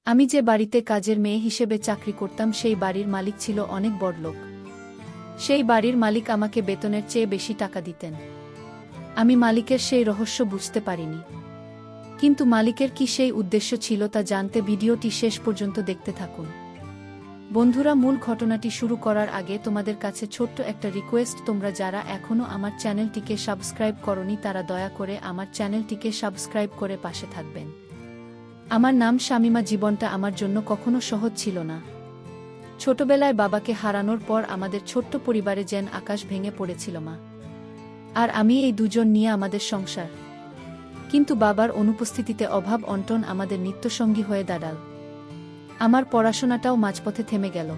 আমি যে বাড়িতে কাজের মেয়ে হিসেবে চাকরি করতাম সেই বাড়ির মালিক ছিল অনেক বড়লোক। সেই বাড়ির মালিক আমাকে বেতনের চেয়ে বেশি টাকা দিতেন। আমি মালিকের সেই রহস্য বুঝতে পারিনি। কিন্তু মালিকের কি সেই উদ্দেশ্য ছিল তা জানতে ভিডিওটি শেষ পর্যন্ত দেখতে থাকুন। বন্ধুরা, মূল ঘটনাটি শুরু করার আগে তোমাদের কাছে ছোট্ট একটা রিকোয়েস্ট, তোমরা যারা এখনও আমার চ্যানেলটিকে সাবস্ক্রাইব করনি তারা দয়া করে আমার চ্যানেলটিকে সাবস্ক্রাইব করে পাশে থাকবেন। আমার নাম শামীমা। জীবনটা আমার জন্য কখনো সহজ ছিল না। ছোটবেলায় বাবাকে হারানোর পর আমাদের ছোট্ট পরিবারে যেন আকাশ ভেঙে পড়েছিল। মা আর আমি এই দুজন নিয়ে আমাদের সংসার। কিন্তু বাবার অনুপস্থিতিতে অভাব অনটন আমাদের নিত্যসঙ্গী হয়ে দাঁড়াল। আমার পড়াশোনাটাও মাঝপথে থেমে গেল।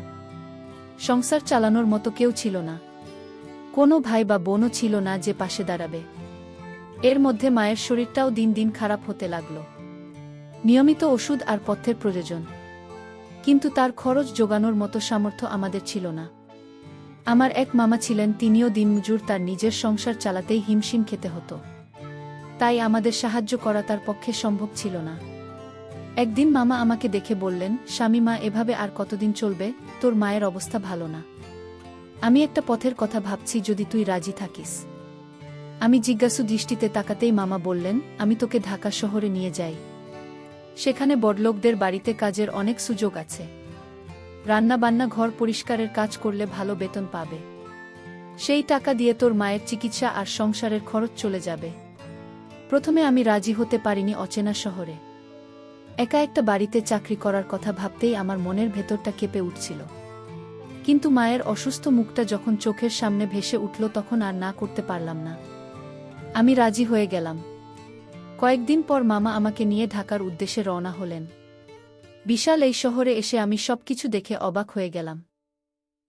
সংসার চালানোর মতো কেউ ছিল না। কোনো ভাই বা বোনও ছিল না যে পাশে দাঁড়াবে। এর মধ্যে মায়ের শরীরটাও দিন দিন খারাপ হতে লাগল। নিয়মিত ওষুধ আর পথ্যের প্রয়োজন, কিন্তু তার খরচ জোগানোর মতো সামর্থ্য আমাদের ছিল না। আমার এক মামা ছিলেন, তিনিও দিনমজুর, তার নিজের সংসার চালাতেই হিমশিম খেতে হতো। তাই আমাদের সাহায্য করা তার পক্ষে সম্ভব ছিল না। একদিন মামা আমাকে দেখে বললেন, শামীমা, এভাবে আর কতদিন চলবে? তোর মায়ের অবস্থা ভালো না। আমি একটা পথের কথা ভাবছি, যদি তুই রাজি থাকিস। আমি জিজ্ঞাসু দৃষ্টিতে তাকাতেই মামা বললেন, আমি তোকে ঢাকা শহরে নিয়ে যাই। সেখানে বড়লোকদের বাড়িতে কাজের অনেক সুযোগ আছে। রান্নাবান্না, ঘর পরিষ্কারের কাজ করলে ভালো বেতন পাবে। সেই টাকা দিয়ে তোর মায়ের চিকিৎসা আর সংসারের খরচ চলে যাবে। প্রথমে আমি রাজি হতে পারিনি। অচেনা শহরে একা একটা বাড়িতে চাকরি করার কথা ভাবতেই আমার মনের ভেতরটা কেঁপে উঠছিল। কিন্তু মায়ের অসুস্থ মুখটা যখন চোখের সামনে ভেসে উঠল তখন আর না করতে পারলাম না। আমি রাজি হয়ে গেলাম। কয়েকদিন পর মামা আমাকে নিয়ে ঢাকার উদ্দেশ্যে রওনা হলেন। বিশাল এই শহরে এসে আমি সবকিছু দেখে অবাক হয়ে গেলাম।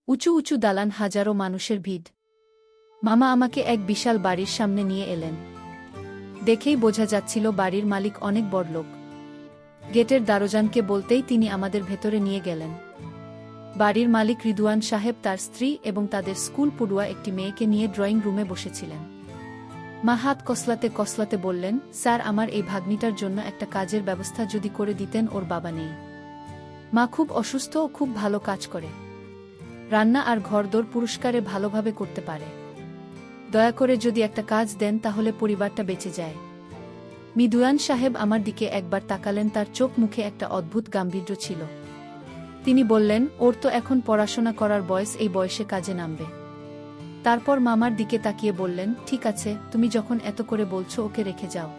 উঁচু উঁচু দালান, হাজারো মানুষের ভিড়। মামা আমাকে এক বিশাল বাড়ির সামনে নিয়ে এলেন। দেখেই বোঝা যাচ্ছিল বাড়ির মালিক অনেক বড়লোক। গেটের দারোয়ানকে বলতেই তিনি আমাদের ভেতরে নিয়ে গেলেন। বাড়ির মালিক রিদওয়ান সাহেব তার স্ত্রী এবং তাদের স্কুল পড়ুয়া একটি মেয়েকে নিয়ে ড্রয়িং রুমে বসেছিলেন। মা হাত কসলাতে কসলাতে বললেন, স্যার, আমার এই ভাগ্নিটার জন্য একটা কাজের ব্যবস্থা যদি করে দিতেন। ওর বাবা নেই। মা খুব অসুস্থ ও খুব ভালো কাজ করে। রান্না আর ঘরদোর পুরস্কারে ভালোভাবে করতে পারে। দয়া করে যদি একটা কাজ দেন তাহলে পরিবারটা বেঁচে যায়। রিদওয়ান সাহেব আমার দিকে একবার তাকালেন। তার চোখ মুখে একটা অদ্ভুত গাম্ভীর্য ছিল। তিনি বললেন, ওর তো এখন পড়াশোনা করার বয়স, এই বয়সে কাজে নামবে। তারপর মামার দিকে তাকিয়ে বললেন, ঠিক আছে, তুমি যখন এত করে বলছো ওকে রেখে যাও।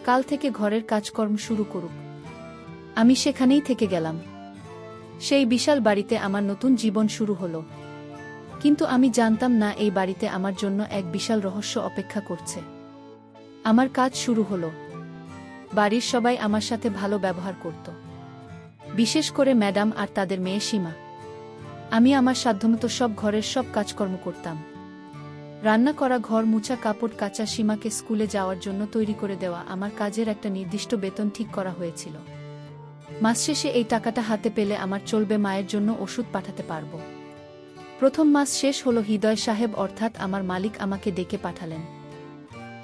কাল থেকে ঘরের কাজকর্ম শুরু করুক। আমি সেখানেই থেকে গেলাম। সেই বিশাল বাড়িতে আমার নতুন জীবন শুরু হলো। কিন্তু আমি জানতাম না এই বাড়িতে আমার জন্য এক বিশাল রহস্য অপেক্ষা করছে। আমার কাজ শুরু হলো। বাড়ির সবাই আমার সাথে ভালো ব্যবহার করত, বিশেষ করে ম্যাডাম আর তাদের মেয়ে সীমা। আমি আমার সাধ্যমতো সব ঘরের সব কাজকর্ম করতাম। রান্না করা, ঘর মুছা, কাপড় কাচা, সীমাকে স্কুলে যাওয়ার জন্য তৈরি করে দেওয়া। আমার কাজের একটা নির্দিষ্ট বেতন ঠিক করা হয়েছিল। মাস শেষে এই টাকাটা হাতে পেলে আমার চলবে, মায়ের জন্য ওষুধ পাঠাতে পারব। প্রথম মাস শেষ হলো। হৃদয় সাহেব অর্থাৎ আমার মালিক আমাকে ডেকে পাঠালেন।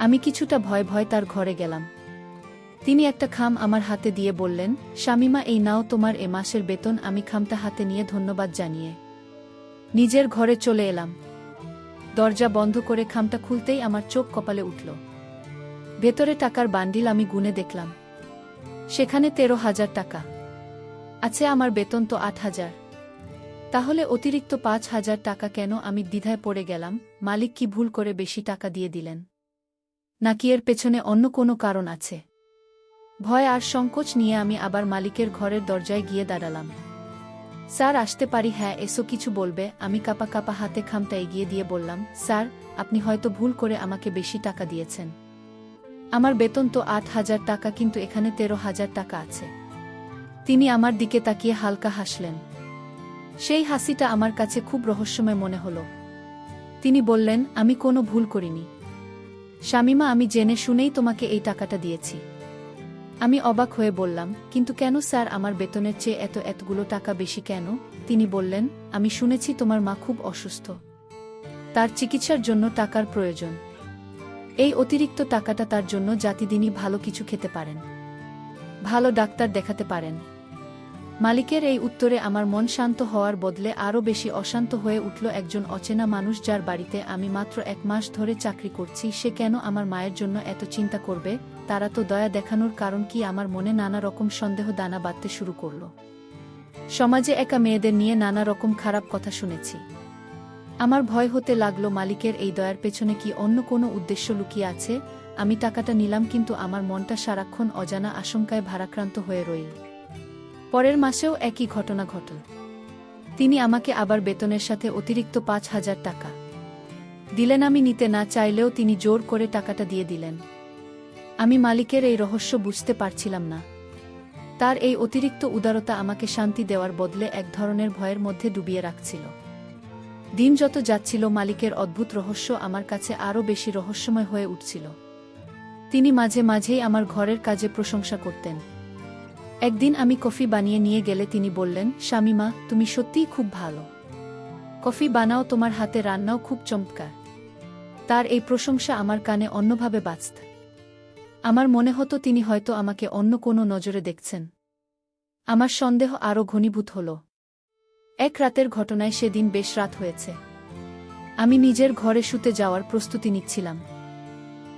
আমি কিছুটা ভয় ভয় তার ঘরে গেলাম। তিনি একটা খাম আমার হাতে দিয়ে বললেন, শামীমা, এই নাও তোমার এ মাসের বেতন। আমি খামটা হাতে নিয়ে ধন্যবাদ জানিয়ে নিজের ঘরে চলে এলাম। দরজা বন্ধ করে খামটা খুলতেই আমার চোখ কপালে উঠল। ভেতরে টাকার বান্ডিল আমি গুনে দেখলাম। সেখানে 13,000 টাকা আছে। আমার বেতন তো 8,000। তাহলে অতিরিক্ত 5,000 টাকা কেন? আমি দ্বিধায় পড়ে গেলাম। মালিক কি ভুল করে বেশি টাকা দিয়ে দিলেন, নাকি এর পেছনে অন্য কোনো কারণ আছে? ভয় আর সংকোচ নিয়ে আমি আবার মালিকের ঘরের দরজায় গিয়ে দাঁড়ালাম। স্যার, আসতে পারি? হ্যাঁ, এসো। কিছু বলবে? আমি কাঁপা কাঁপা হাতে খামটা এগিয়ে দিয়ে বললাম, স্যার, আপনি হয়তো ভুল করে আমাকে বেশি টাকা দিয়েছেন। আমার বেতন তো 8,000 টাকা, কিন্তু এখানে 13,000 টাকা আছে। তিনি আমার দিকে তাকিয়ে হালকা হাসলেন। সেই হাসিটা আমার কাছে খুব রহস্যময় মনে হলো। তিনি বললেন, আমি কোনো ভুল করিনি শামীমা, আমি জেনে শুনেই তোমাকে এই টাকাটা দিয়েছি। আমি অবাক হয়ে বললাম, কিন্তু কেন স্যার? আমার বেতনের চেয়ে এতগুলো টাকা বেশি কেন? তিনি বললেন, আমি শুনেছি তোমার মা খুব অসুস্থ, তার চিকিৎসার জন্য টাকার প্রয়োজন। এই অতিরিক্ত টাকাটা তার জন্য, যাতে তিনি ভালো কিছু খেতে পারেন, ভালো ডাক্তার দেখাতে পারেন। মালিকের এই উত্তরে আমার মন শান্ত হওয়ার বদলে আরও বেশি অশান্ত হয়ে উঠল। একজন অচেনা মানুষ যার বাড়িতে আমি মাত্র 1 মাস ধরে চাকরি করছি, সে কেন আমার মায়ের জন্য এত চিন্তা করবে? তারা তো দয়া দেখানোর কারণ কি? আমার মনে নানা রকম সন্দেহ দানা বাঁধতে শুরু করল। সমাজে একা মেয়েদের নিয়ে নানা রকম খারাপ কথা শুনেছি। আমার ভয় হতে লাগলো, মালিকের এই দয়ার পেছনে কি অন্য কোনো উদ্দেশ্য লুকিয়ে আছে? আমি টাকাটা নিলাম, কিন্তু আমার মনটা সারাক্ষণ অজানা আশঙ্কায় ভারাক্রান্ত হয়ে রইল। পরের মাসেও একই ঘটনা ঘটল। তিনি আমাকে আবার বেতনের সাথে অতিরিক্ত 5,000 টাকা দিলেন। আমি নিতে না চাইলেও তিনি জোর করে টাকাটা দিয়ে দিলেন। আমি মালিকের এই রহস্য বুঝতে পারছিলাম না। তার এই অতিরিক্ত উদারতা আমাকে শান্তি দেওয়ার বদলে এক ধরনের ভয়ের মধ্যে ডুবিয়ে রাখছিল। দিন যত যাচ্ছিল, মালিকের অদ্ভুত রহস্য আমার কাছে আরও বেশি রহস্যময় হয়ে উঠছিল। তিনি মাঝে মাঝেই আমার ঘরের কাজে প্রশংসা করতেন। একদিন আমি কফি বানিয়ে নিয়ে গেলে তিনি বললেন, শামিমা, তুমি সত্যিই খুব ভালো কফি বানাও, তোমার হাতে রান্নাও খুব চমৎকার। তার এই প্রশংসা আমার কানে অন্যভাবে বাজত। আমার মনে হতো তিনি হয়তো আমাকে অন্য কোনো নজরে দেখছেন। আমার সন্দেহ আরও ঘনীভূত হল। এক রাতের ঘটনায় সেদিন বেশ রাত হয়েছে। আমি নিজের ঘরে শুতে যাওয়ার প্রস্তুতি নিচ্ছিলাম।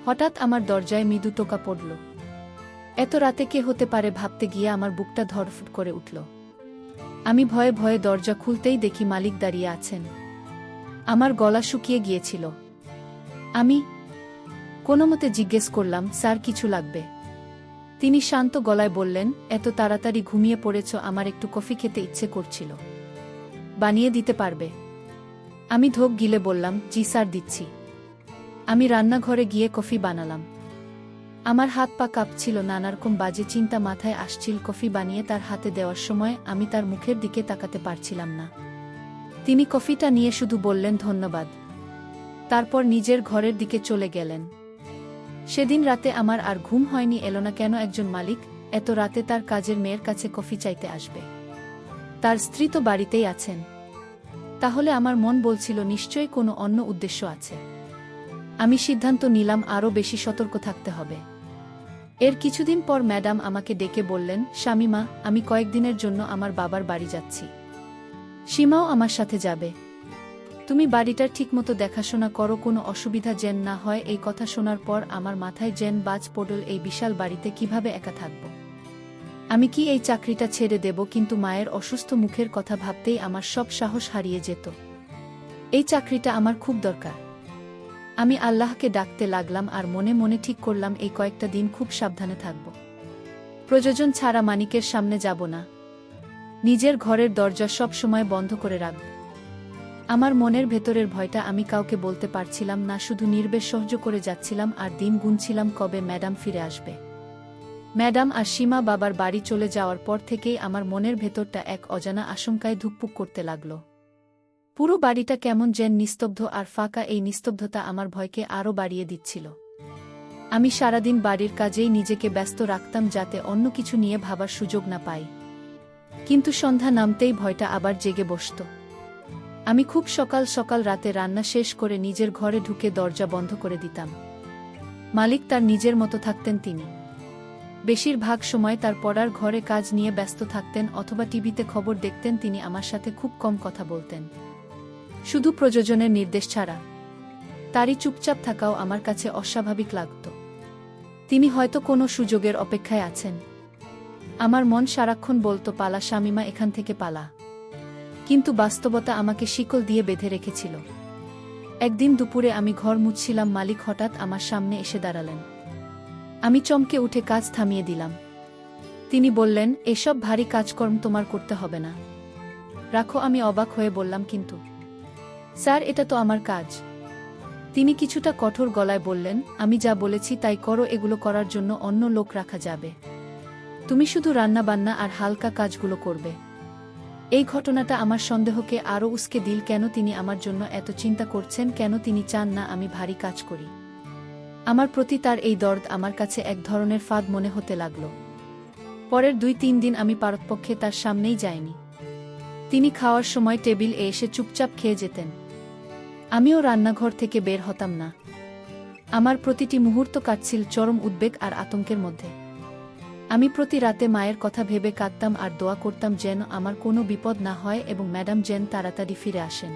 হঠাৎ আমার দরজায় মৃদু টোকা পড়ল। এত রাতে কে হতে পারে ভাবতে গিয়ে আমার বুকটা ধড়ফড় করে উঠল। আমি ভয়ে ভয়ে দরজা খুলতেই দেখি মালিক দাঁড়িয়ে আছেন। আমার গলা শুকিয়ে গিয়েছিল। আমি কোনোমতে জিজ্ঞেস করলাম, স্যার, কিছু লাগবে? তিনি শান্ত গলায় বললেন, এত তাড়াতাড়ি ঘুমিয়ে পড়েছ, আমার একটু কফি খেতে ইচ্ছে করছিল, বানিয়ে দিতে পারবে? আমি ধোক গিলে বললাম, জি স্যার, দিচ্ছি। আমি রান্নাঘরে গিয়ে কফি বানালাম। আমার হাত পা কাঁপছিল, নানারকম বাজে চিন্তা মাথায় আসছিল। কফি বানিয়ে তার হাতে দেওয়ার সময় আমি তার মুখের দিকে তাকাতে পারছিলাম না। তিনি কফিটা নিয়ে শুধু বললেন, ধন্যবাদ। তারপর নিজের ঘরের দিকে চলে গেলেন। সেদিন রাতে আমার আর ঘুম হয়নি। এলো না কেন একজন মালিক এত রাতে তার কাজের মেয়ের কাছে কফি চাইতে আসবে? তার স্ত্রী তো বাড়িতেই আছেন। তাহলে আমার মন বলছিল নিশ্চয়ই কোনো অন্য উদ্দেশ্য আছে। আমি সিদ্ধান্ত নিলাম আরও বেশি সতর্ক থাকতে হবে। এর কিছুদিন পর ম্যাডাম আমাকে ডেকে বললেন, শামিমা, আমি কয়েকদিনের জন্য আমার বাবার বাড়ি যাচ্ছি। সীমাও আমার সাথে যাবে। তুমি বাড়িটার ঠিকমতো দেখাশোনা করো, কোনো অসুবিধা যেন না হয়। এই কথা শোনার পর আমার মাথায় যেন বাজ পড়ল। এই বিশাল বাড়িতে কিভাবে একা থাকব? আমি কি এই চাকরিটা ছেড়ে দেব? কিন্তু মায়ের অসুস্থ মুখের কথা ভাবতেই আমার সব সাহস হারিয়ে যেত। এই চাকরিটা আমার খুব দরকার। আমি আল্লাহকে ডাকতে লাগলাম আর মনে মনে ঠিক করলাম এই কয়েকটা দিন খুব সাবধানে থাকব। প্রয়োজন ছাড়া মানিকের সামনে যাব না। নিজের ঘরের দরজা সব সময় বন্ধ করে রাখব। আমার মনের ভেতরের ভয়টা আমি কাউকে বলতে পারছিলাম না, শুধু নির্বেশ সহ্য করে যাচ্ছিলাম আর দিন গুনছিলাম কবে ম্যাডাম ফিরে আসবে। ম্যাডাম আর সীমা বাবার বাড়ি চলে যাওয়ার পর থেকেই আমার মনের ভেতরটা এক অজানা আশঙ্কায় ধুকপুক করতে লাগল। পুরো বাড়িটা কেমন যেন নিস্তব্ধ আর ফাঁকা। এই নিস্তব্ধতা আমার ভয়কে আরও বাড়িয়ে দিচ্ছিল। আমি সারাদিন বাড়ির কাজেই নিজেকে ব্যস্ত রাখতাম যাতে অন্য কিছু নিয়ে ভাবার সুযোগ না পাই। কিন্তু সন্ধ্যা নামতেই ভয়টা আবার জেগে বসত। আমি খুব সকাল সকাল রাতে রান্না শেষ করে নিজের ঘরে ঢুকে দরজা বন্ধ করে দিতাম। মালিক তার নিজের মতো থাকতেন। তিনি বেশিরভাগ সময় তার পড়ার ঘরে কাজ নিয়ে ব্যস্ত থাকতেন অথবা টিভিতে খবর দেখতেন। তিনি আমার সাথে খুব কম কথা বলতেন, শুধু প্রযোজনের নির্দেশ ছাড়া। তারই চুপচাপ থাকাও আমার কাছে অস্বাভাবিক লাগত। তিনি হয়তো কোনো সুযোগের অপেক্ষায় আছেন। আমার মন সারাক্ষণ বলতো, পালা শামিমা, এখান থেকে পালা। কিন্তু বাস্তবতা আমাকে শিকল দিয়ে বেঁধে রেখেছিল। একদিন দুপুরে আমি ঘর মুছছিলাম, মালিক হঠাৎ আমার সামনে এসে দাঁড়ালেন। আমি চমকে উঠে কাজ থামিয়ে দিলাম। তিনি বললেন, এসব ভারী কাজকর্ম তোমার করতে হবে না, রাখো। আমি অবাক হয়ে বললাম, কিন্তু স্যার, এটা তো আমার কাজ। তিনি কিছুটা কঠোর গলায় বললেন, আমি যা বলেছি তাই করো, এগুলো করার জন্য অন্য লোক রাখা যাবে। তুমি শুধু রান্নাবান্না আর হালকা কাজগুলো করবে। এই ঘটনাটা আমার সন্দেহকে আরও উস্কে দিল। কেন তিনি আমার জন্য এত চিন্তা করছেন? কেন তিনি চান না আমি ভারী কাজ করি? আমার প্রতি তার এই দরদ আমার কাছে এক ধরনের ফাঁদ মনে হতে লাগল। পরের 2-3 দিন আমি পারতপক্ষে তার সামনেই যাইনি। তিনি খাওয়ার সময় টেবিল এসে চুপচাপ খেয়ে যেতেন। আমিও রান্নাঘর থেকে বের হতাম না। আমার প্রতিটি মুহূর্ত কাটছিল চরম উদ্বেগ আর আতঙ্কের মধ্যে। আমি প্রতি রাতে মায়ের কথা ভেবে কাঁদতাম আর দোয়া করতাম যেন আমার কোনো বিপদ না হয় এবং ম্যাডাম যেন তাড়াতাড়ি ফিরে আসেন।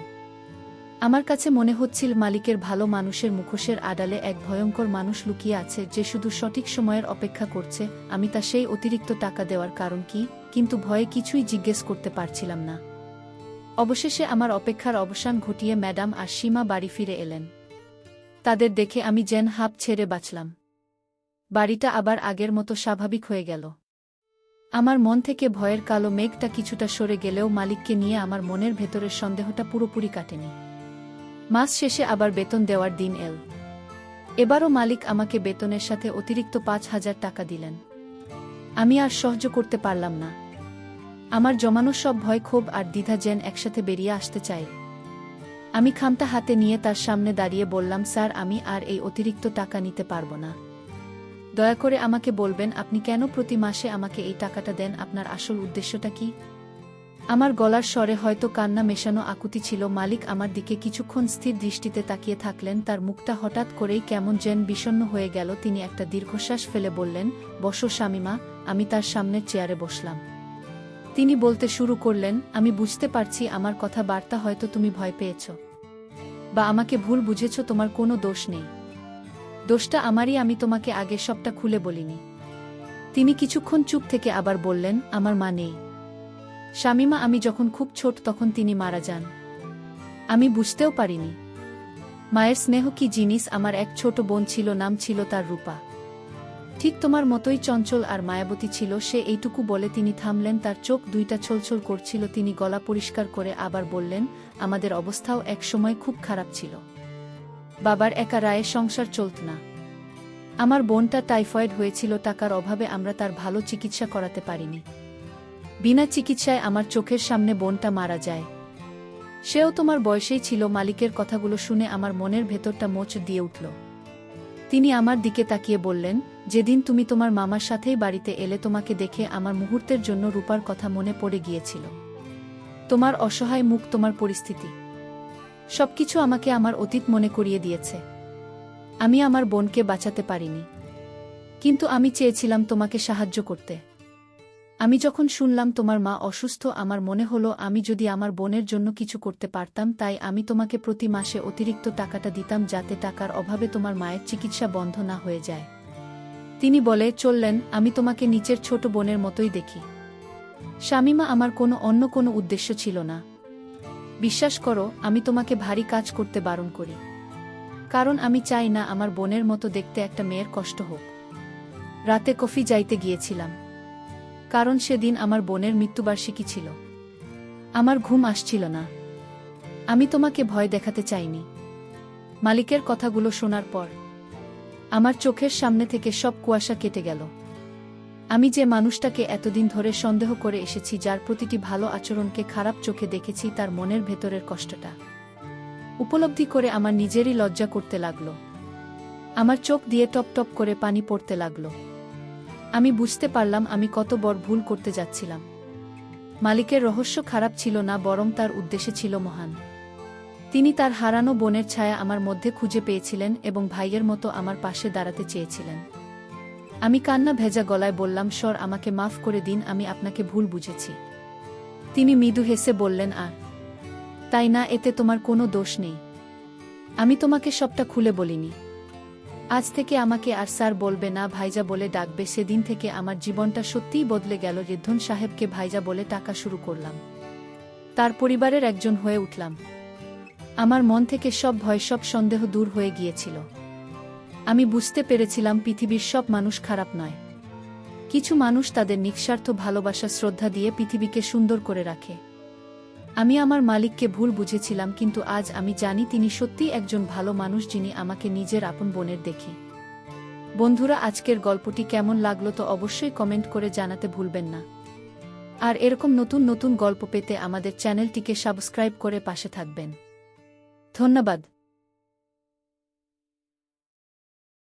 আমার কাছে মনে হচ্ছিল মালিকের ভালো মানুষের মুখোশের আড়ালে এক ভয়ঙ্কর মানুষ লুকিয়ে আছে যে শুধু সঠিক সময়ের অপেক্ষা করছে। আমি তা সেই অতিরিক্ত টাকা দেওয়ার কারণ কি, কিন্তু ভয়ে কিছুই জিজ্ঞেস করতে পারছিলাম না। অবশেষে আমার অপেক্ষার অবসান ঘটিয়ে ম্যাডাম আর সীমা বাড়ি ফিরে এলেন। তাদের দেখে আমি যেন হাঁপ ছেড়ে বাঁচলাম। বাড়িটা আবার আগের মতো স্বাভাবিক হয়ে গেল। আমার মন থেকে ভয়ের কালো মেঘটা কিছুটা সরে গেলেও মালিককে নিয়ে আমার মনের ভেতরের সন্দেহটা পুরোপুরি কাটেনি। মাস শেষে আবার বেতন দেওয়ার দিন এল। এবারও মালিক আমাকে বেতনের সাথে অতিরিক্ত ৫,০০০ টাকা দিলেন। আমি আর সহ্য করতে পারলাম না। আমার জমানো সব ভয়, ক্ষোভ আর দ্বিধা যেন একসাথে বেরিয়ে আসতে চাই। আমি খামটা হাতে নিয়ে তার সামনে দাঁড়িয়ে বললাম, স্যার, আমি আর এই অতিরিক্ত টাকা নিতে পারবো না। দয়া করে আমাকে বলবেন আপনি কেন প্রতি মাসে আমাকে এই টাকাটা দেন, আপনার আসল উদ্দেশ্যটা কি? আমার গলার স্বরে হয়তো কান্না মেশানো আকুতি ছিল। মালিক আমার দিকে কিছুক্ষণ স্থির দৃষ্টিতে তাকিয়ে থাকলেন। তার মুখটা হঠাৎ করেই কেমন যেন বিষণ্ণ হয়ে গেল। তিনি একটা দীর্ঘশ্বাস ফেলে বললেন, বসো শামিমা। আমি তার সামনের চেয়ারে বসলাম। তিনি বলতে শুরু করলেন, আমি বুঝতে পারছি আমার কথা বার্তা হয়তো তুমি ভয় পেয়েছ বা আমাকে ভুল বুঝেছ। তোমার কোনো দোষ নেই, দোষটা আমারই। আমি তোমাকে আগে সবটা খুলে বলিনি। তিনি কিছুক্ষণ চুপ থেকে আবার বললেন, আমার মা নেই শামিমা। আমি যখন খুব ছোট তখন তিনি মারা যান। আমি বুঝতেও পারিনি মায়ের স্নেহ কি জিনিস। আমার এক ছোট বোন ছিল, নাম ছিল তার রূপা। ঠিক তোমার মতোই চঞ্চল আর মায়াবতী ছিল সে। এইটুকু বলে তিনি থামলেন। তার চোখ দুইটা ছলছল করছিল। তিনি গলা পরিষ্কার করে আবার বললেন, আমাদের অবস্থাও এক সময় খুব খারাপ ছিল। বাবার একা রায়ে সংসার চলত না। আমার বোনটা টাইফয়েড হয়েছিল। টাকার অভাবে আমরা তার ভালো চিকিৎসা করাতে পারিনি। বিনা চিকিৎসায় আমার চোখের সামনে বোনটা মারা যায়। সেও তোমার বয়সেই ছিল। মালিকের কথাগুলো শুনে আমার মনের ভেতরটা মোচ দিয়ে উঠল। তিনি আমার দিকে তাকিয়ে বললেন, যেদিন তুমি তোমার মামার সাথেই বাড়িতে এলে তোমাকে দেখে আমার মুহূর্তের জন্য রূপার কথা মনে পড়ে গিয়েছিল। তোমার অসহায় মুখ, তোমার পরিস্থিতি, সবকিছু আমাকে আমার অতীত মনে করিয়ে দিয়েছে। আমি আমার বোনকে বাঁচাতে পারিনি, কিন্তু আমি চেয়েছিলাম তোমাকে সাহায্য করতে। আমি যখন শুনলাম তোমার মা অসুস্থ, আমার মনে হলো আমি যদি আমার বোনের জন্য কিছু করতে পারতাম। তাই আমি তোমাকে প্রতি মাসে অতিরিক্ত টাকাটা দিতাম, যাতে টাকার অভাবে তোমার মায়ের চিকিৎসা বন্ধ না হয়ে যায়। তিনি বলে চললেন, আমি তোমাকে নিচের ছোট বোনের মতোই দেখি শামিমা। আমার অন্য কোনো উদ্দেশ্য ছিল না। বিশ্বাস করো, আমি তোমাকে ভারী কাজ করতে বারণ করি, কারণ আমি চাই না আমার বোনের মতো দেখতে একটা মেয়ের কষ্ট হোক। রাতে কফি যাইতে গিয়েছিলাম, কারণ সেদিন আমার বোনের মৃত্যুবার্ষিকী ছিল। আমার ঘুম আসছিল না। আমি তোমাকে ভয় দেখাতে চাইনি। মালিকের কথাগুলো শোনার পর আমার চোখের সামনে থেকে সব কুয়াশা কেটে গেল। আমি যে মানুষটাকে এতদিন ধরে সন্দেহ করে এসেছি, যার প্রতিটি ভালো আচরণকে খারাপ চোখে দেখেছি, তার মনের ভেতরের কষ্টটা উপলব্ধি করে আমার নিজেরই লজ্জা করতে লাগলো। আমার চোখ দিয়ে টপ টপ করে পানি পড়তে লাগলো। আমি বুঝতে পারলাম আমি কত বড় ভুল করতে যাচ্ছিলাম। মালিকের রহস্য খারাপ ছিল না, বরং তার উদ্দেশ্য ছিল মহান। তিনি তার হারানো বোনের ছায়া আমার মধ্যে খুঁজে পেয়েছিলেন এবং ভাইয়ের মতো আমার পাশে দাঁড়াতে চেয়েছিলেন। আমি কান্না ভেজা গলায় বললাম, স্যার, আমাকে মাফ করে দিন, আমি আপনাকে ভুল বুঝেছি। তিনি মৃদু হেসে বললেন, আর তাই না, এতে তোমার কোনো দোষ নেই। আমি তোমাকে সবটা খুলে বলিনি। আজ থেকে আমাকে আর স্যার বলবে না, ভাইজা বলে ডাকবে। সেদিন থেকে আমার জীবনটা সত্যিই বদলে গেল। রিদ্ধন সাহেবকে ভাইজা বলে টাকা শুরু করলাম। তার পরিবারের একজন হয়ে উঠলাম। আমার মন থেকে সব ভয়, সব সন্দেহ দূর হয়ে গিয়েছিল। আমি বুঝতে পেরেছিলাম পৃথিবীর সব মানুষ খারাপ নয়। কিছু মানুষ তাদের নিঃস্বার্থ ভালোবাসা, শ্রদ্ধা দিয়ে পৃথিবীকে সুন্দর করে রাখে। আমি আমার মালিককে ভুল বুঝেছিলাম, কিন্তু আজ আমি জানি তিনি সত্যিই একজন ভালো মানুষ, যিনি আমাকে নিজের আপন বোনের দেখি। বন্ধুরা, আজকের গল্পটি কেমন লাগলো তো অবশ্যই কমেন্ট করে জানাতে ভুলবেন না। আর এরকম নতুন নতুন গল্প পেতে আমাদের চ্যানেলটিকে সাবস্ক্রাইব করে পাশে থাকবেন। ধন্যবাদ।